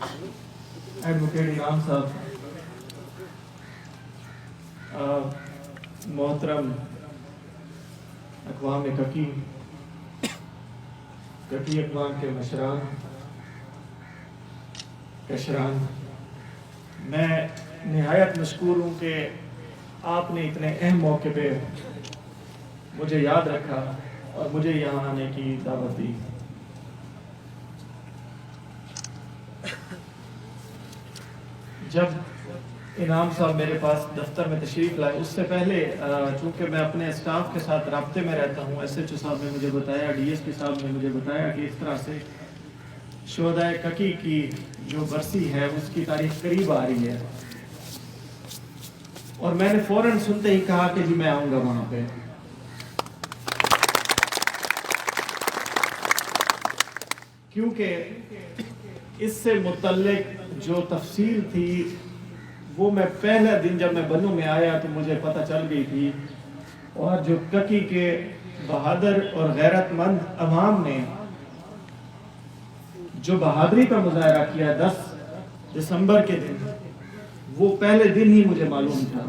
Advocate انعام صاحب، محترم اقوام ککی اقوام کے مشران کشران، میں نہایت مشکور ہوں کہ آپ نے اتنے اہم موقع پہ مجھے یاد رکھا اور مجھے یہاں آنے کی دعوت دی۔ جب انعام صاحب میرے پاس دفتر میں تشریف لائے، اس سے پہلے چونکہ میں اپنے اسٹاف کے ساتھ رابطے میں رہتا ہوں، ایس ایچ او صاحب نے مجھے بتایا، ڈی ایس پی صاحب نے مجھے بتایا کہ اس طرح سے شہداء ککی کی جو برسی ہے اس کی تاریخ قریب آ رہی ہے، اور میں نے فوراً سنتے ہی کہا کہ جی میں آؤں گا وہاں پہ۔ کیونکہ اس سے متعلق جو تفصیل تھی وہ میں پہلا دن جب میں بنوں میں آیا تو مجھے پتہ چل گئی تھی، اور جو ککی کے بہادر اور غیرت مند عوام نے جو بہادری کا مظاہرہ کیا 10 دسمبر کے دن، وہ پہلے دن ہی مجھے معلوم تھا،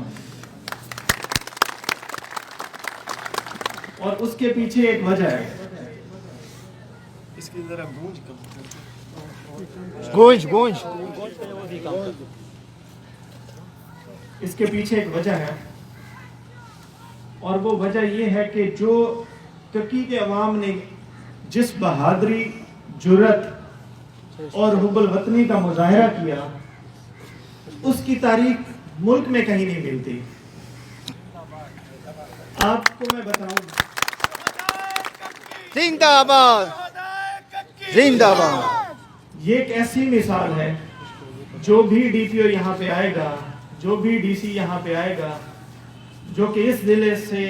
اور اس کے پیچھے ایک وجہ ہے۔ اس کی ذرا گونج اس کے پیچھے ایک وجہ ہے، اور وہ وجہ یہ ہے کہ جو ککی کے عوام نے جس بہادری، جرأت اور حب الوطنی کا مظاہرہ کیا، اس کی تاریخ ملک میں کہیں نہیں ملتی۔ آپ کو میں بتاؤں، زندہ باد، زندہ باد۔ یہ ایک ایسی مثال ہے، جو بھی ڈی پی او یہاں پہ آئے گا، جو بھی ڈی سی یہاں پہ آئے گا، جو کہ اس ضلع سے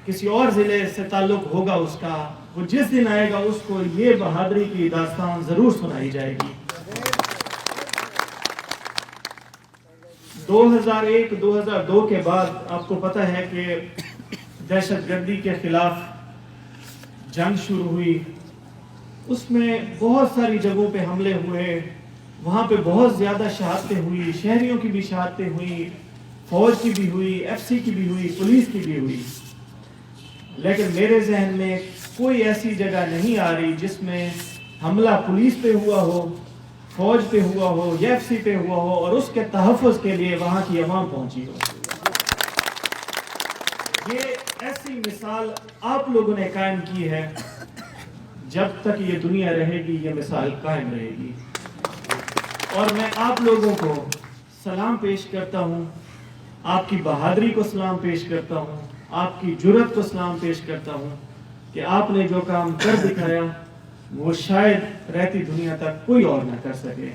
کسی اور ضلع سے تعلق ہوگا اس کا، وہ جس دن آئے گا اس کو یہ بہادری کی داستان ضرور سنائی جائے گی۔ 2001-2002 کے بعد آپ کو پتہ ہے کہ دہشت گردی کے خلاف جنگ شروع ہوئی، اس میں بہت ساری جگہوں پہ حملے ہوئے، وہاں پہ بہت زیادہ شہادتیں ہوئی، شہریوں کی بھی شہادتیں ہوئی، فوج کی بھی ہوئی، ایف سی کی بھی ہوئی، پولیس کی بھی ہوئی، لیکن میرے ذہن میں کوئی ایسی جگہ نہیں آ رہی جس میں حملہ پولیس پہ ہوا ہو، فوج پہ ہوا ہو، یا ایف سی پہ ہوا ہو، اور اس کے تحفظ کے لیے وہاں کی عوام پہنچی ہو۔ یہ ایسی مثال آپ لوگوں نے قائم کی ہے، جب تک یہ دنیا رہے گی یہ مثال قائم رہے گی، اور میں آپ لوگوں کو سلام پیش کرتا ہوں، آپ کی بہادری کو سلام پیش کرتا ہوں، آپ کی جرأت کو سلام پیش کرتا ہوں کہ آپ نے جو کام کر دکھایا وہ شاید رہتی دنیا تک کوئی اور نہ کر سکے،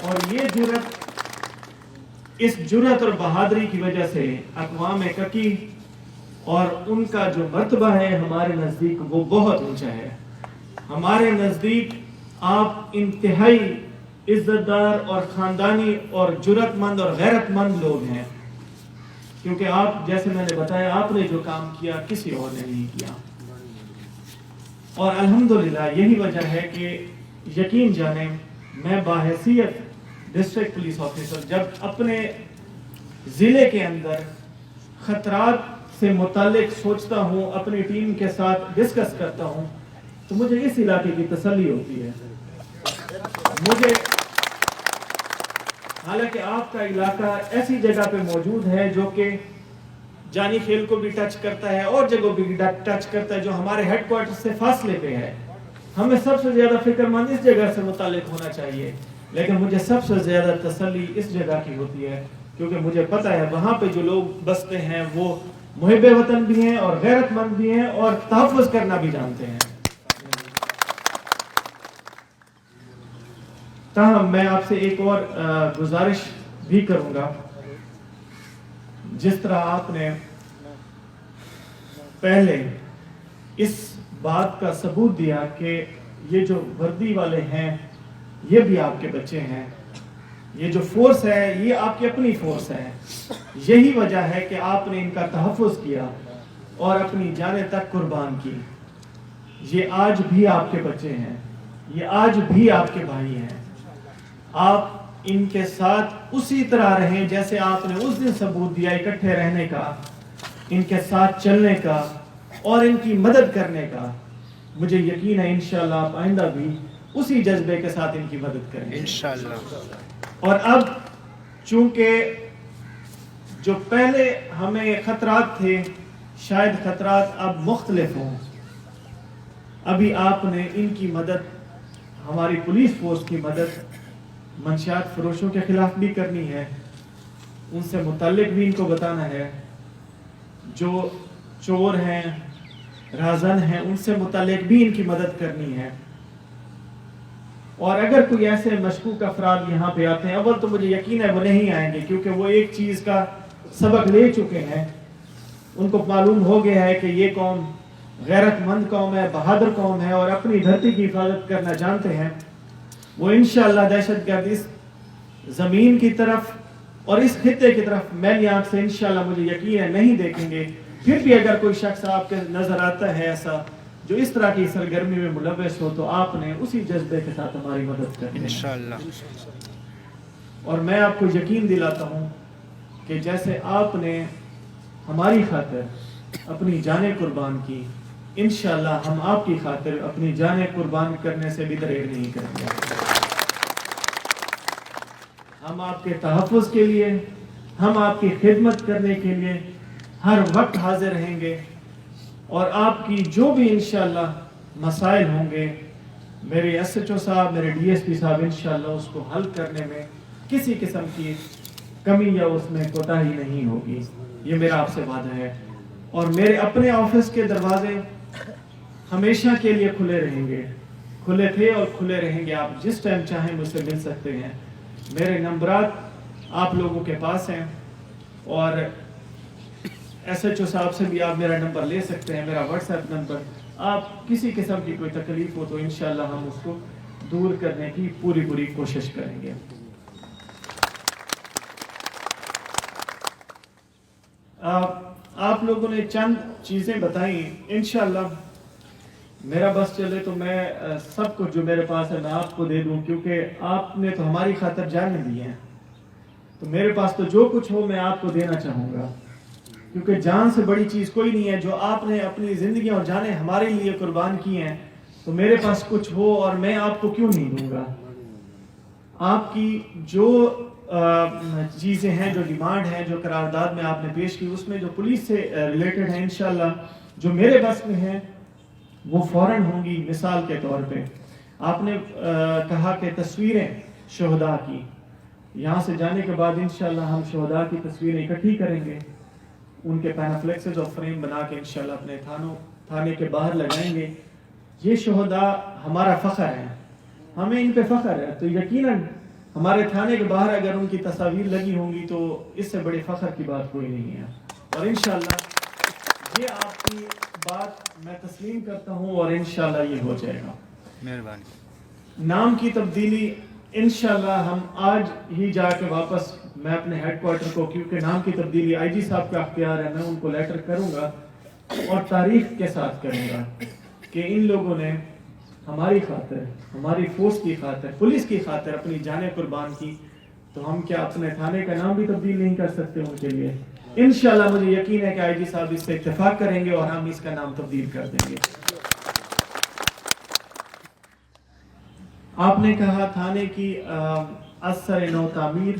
اور یہ جرأت، اس جرأت اور بہادری کی وجہ سے اقوام ککی اور ان کا جو مرتبہ ہے ہمارے نزدیک وہ بہت اونچا ہے۔ ہمارے نزدیک آپ انتہائی عزت دار اور خاندانی اور جرأت مند اور غیرت مند لوگ ہیں، کیونکہ آپ، جیسے میں نے بتایا، آپ نے جو کام کیا کسی اور نے نہیں کیا، اور الحمدللہ یہی وجہ ہے کہ یقین جانیں، میں باحیثیت ڈسٹرکٹ پولیس آفیسر جب اپنے ضلع کے اندر خطرات سے متعلق سوچتا ہوں، اپنی ٹیم کے ساتھ ڈسکس کرتا ہوں، تو مجھے اس علاقے کی تسلی ہوتی ہے۔ مجھے، حالانکہ آپ کا علاقہ ایسی جگہ پہ موجود ہے جو کہ جانی خیل کو بھی ٹچ کرتا ہے اور جگہوں بھی ٹچ کرتا ہے جو ہمارے ہیڈ کوارٹر سے فاصلے پہ ہے، ہمیں سب سے زیادہ فکر مند اس جگہ سے متعلق ہونا چاہیے، لیکن مجھے سب سے زیادہ تسلی اس جگہ کی ہوتی ہے، کیونکہ مجھے پتہ ہے وہاں پہ جو لوگ بستے ہیں وہ محب وطن بھی ہیں اور غیرت مند بھی ہیں اور تحفظ کرنا بھی جانتے ہیں۔ تاہم میں آپ سے ایک اور گزارش بھی کروں گا، جس طرح آپ نے پہلے اس بات کا ثبوت دیا کہ یہ جو وردی والے ہیں یہ بھی آپ کے بچے ہیں، یہ جو فورس ہے یہ آپ کی اپنی فورس ہے، یہی وجہ ہے کہ آپ نے ان کا تحفظ کیا اور اپنی جانیں تک قربان کی۔ یہ آج بھی آپ کے بچے ہیں، یہ آج بھی آپ کے بھائی ہیں، آپ ان کے ساتھ اسی طرح رہیں جیسے آپ نے اس دن ثبوت دیا اکٹھے رہنے کا، ان کے ساتھ چلنے کا اور ان کی مدد کرنے کا۔ مجھے یقین ہے انشاءاللہ آپ آئندہ بھی اسی جذبے کے ساتھ ان کی مدد کریں گے انشاءاللہ۔ اور اب چونکہ جو پہلے ہمیں خطرات تھے، شاید خطرات اب مختلف ہوں۔ ابھی آپ نے ان کی مدد، ہماری پولیس فورس کی مدد منشیات فروشوں کے خلاف بھی کرنی ہے، ان سے متعلق بھی ان کو بتانا ہے، جو چور ہیں، رازن ہیں، ان سے متعلق بھی ان کی مدد کرنی ہے۔ اور اگر کوئی ایسے مشکوک افراد یہاں پہ آتے ہیں، اول تو مجھے یقین ہے وہ نہیں آئیں گے، کیونکہ وہ ایک چیز کا سبق لے چکے ہیں، ان کو معلوم ہو گیا ہے کہ یہ قوم غیرت مند قوم ہے، بہادر قوم ہے اور اپنی دھرتی کی حفاظت کرنا جانتے ہیں۔ وہ انشاءاللہ دہشت گرد اس زمین کی طرف اور اس خطے کی طرف میلی آنکھ سے انشاءاللہ مجھے یقین ہے نہیں دیکھیں گے۔ پھر بھی اگر کوئی شخص آپ کے نظر آتا ہے ایسا جو اس طرح کی سرگرمی میں ملوث ہو، تو آپ نے اسی جذبے کے ساتھ ہماری مدد کرنی ہے انشاءاللہ۔ اور میں آپ کو یقین دلاتا ہوں کہ جیسے آپ نے ہماری خاطر اپنی جانیں قربان کی، انشاءاللہ ہم آپ کی خاطر اپنی جانیں قربان کرنے سے بھی دریغ نہیں کریں گے۔ ہم آپ کے تحفظ کے لیے، ہم آپ کی خدمت کرنے کے لیے ہر وقت حاضر رہیں گے، اور آپ کی جو بھی انشاءاللہ مسائل ہوں گے، میرے SHO صاحب، میرے DSP صاحب انشاءاللہ اس کو حل کرنے میں کسی قسم کی کمی یا اس میں کوتاہی نہیں ہوگی، یہ میرا آپ سے وعدہ ہے۔ اور میرے اپنے آفس کے دروازے ہمیشہ کے لیے کھلے رہیں گے، کھلے تھے اور کھلے رہیں گے۔ آپ جس ٹائم چاہیں مجھ سے مل سکتے ہیں، میرے نمبرات آپ لوگوں کے پاس ہیں، اور SHO صاحب سے بھی آپ میرا نمبر لے سکتے ہیں، میرا واٹس ایپ نمبر۔ آپ کسی قسم کی کوئی تکلیف ہو تو انشاءاللہ ہم اس کو دور کرنے کی پوری کوشش کریں گے۔ آپ لوگوں نے چند چیزیں بتائیں، انشاءاللہ میرا بس چلے تو میں سب کچھ جو میرے پاس ہے میں آپ کو دے دوں، کیونکہ آپ نے تو ہماری خاطر جانیں دی ہیں، تو میرے پاس تو جو کچھ ہو میں آپ کو دینا چاہوں گا، کیونکہ جان سے بڑی چیز کوئی نہیں ہے۔ جو آپ نے اپنی زندگیاں اور جانیں ہمارے لیے قربان کی ہیں، تو میرے پاس کچھ ہو اور میں آپ کو کیوں نہیں دوں گا۔ آپ کی جو چیزیں ہیں، جو ڈیمانڈ ہیں، جو قرارداد میں آپ نے پیش کی، اس میں جو پولیس سے ریلیٹڈ ہیں، انشاءاللہ جو میرے بس میں ہیں وہ فوراً ہوں گی۔ مثال کے طور پہ آپ نے کہا کہ تصویریں شہداء کی، یہاں سے جانے کے بعد انشاءاللہ ہم شہداء کی تصویریں اکٹھی کریں گے، ان کے پینافلیکسز اور فریم بنا کے انشاءاللہ اپنے تھانے کے باہر لگائیں گے۔ یہ شہداء ہمارا فخر ہے، ہمیں ان پہ فخر ہے، تو یقیناً ہمارے تھانے کے باہر اگر ان کی تصاویر لگی ہوں گی تو اس سے بڑے فخر کی بات کوئی نہیں ہے۔ اور انشاءاللہ یہ آپ کی بات میں تسلیم کرتا ہوں، اور انشاءاللہ یہ ہو جائے گا۔ مہربانی۔ نام کی تبدیلی انشاءاللہ ہم آج ہی جا کے واپس میں اپنے ہیڈ کوارٹر کو، کیونکہ نام کی تبدیلی IG صاحب کا اختیار ہے، میں ان کو لیٹر کروں گا اور تاریخ کے ساتھ کروں گا کہ ان لوگوں نے ہماری خاطر، ہماری فورس کی خاطر، پولیس کی خاطر اپنی جانیں قربان کی، تو ہم کیا اپنے تھانے کا نام بھی تبدیل نہیں کر سکتے ان کے لیے؟ انشاءاللہ مجھے یقین ہے کہ IG صاحب اس سے اتفاق کریں گے اور ہم اس کا نام تبدیل کر دیں گے۔ آپ نے کہا تھانے کی اثر نو تعمیر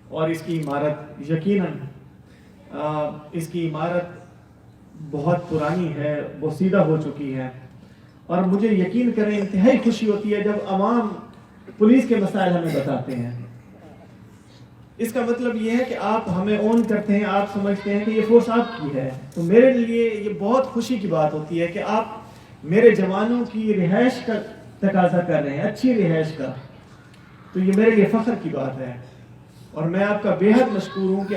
اور اس کی عمارت، یقیناً اس کی عمارت بہت پرانی ہے، بوسیدہ ہو چکی ہے، اور مجھے یقین کریں انتہائی خوشی ہوتی ہے جب عوام پولیس کے مسائل ہمیں بتاتے ہیں۔ اس کا مطلب یہ ہے کہ آپ ہمیں اون کرتے ہیں، آپ سمجھتے ہیں کہ یہ فورس آپ کی ہے، تو میرے لیے یہ بہت خوشی کی بات ہوتی ہے کہ آپ میرے جوانوں کی رہائش کا تقاضا کر رہے ہیں، اچھی رہائش کا، تو یہ میرے لیے فخر کی بات ہے، اور میں آپ کا بے حد مشکور ہوں کہ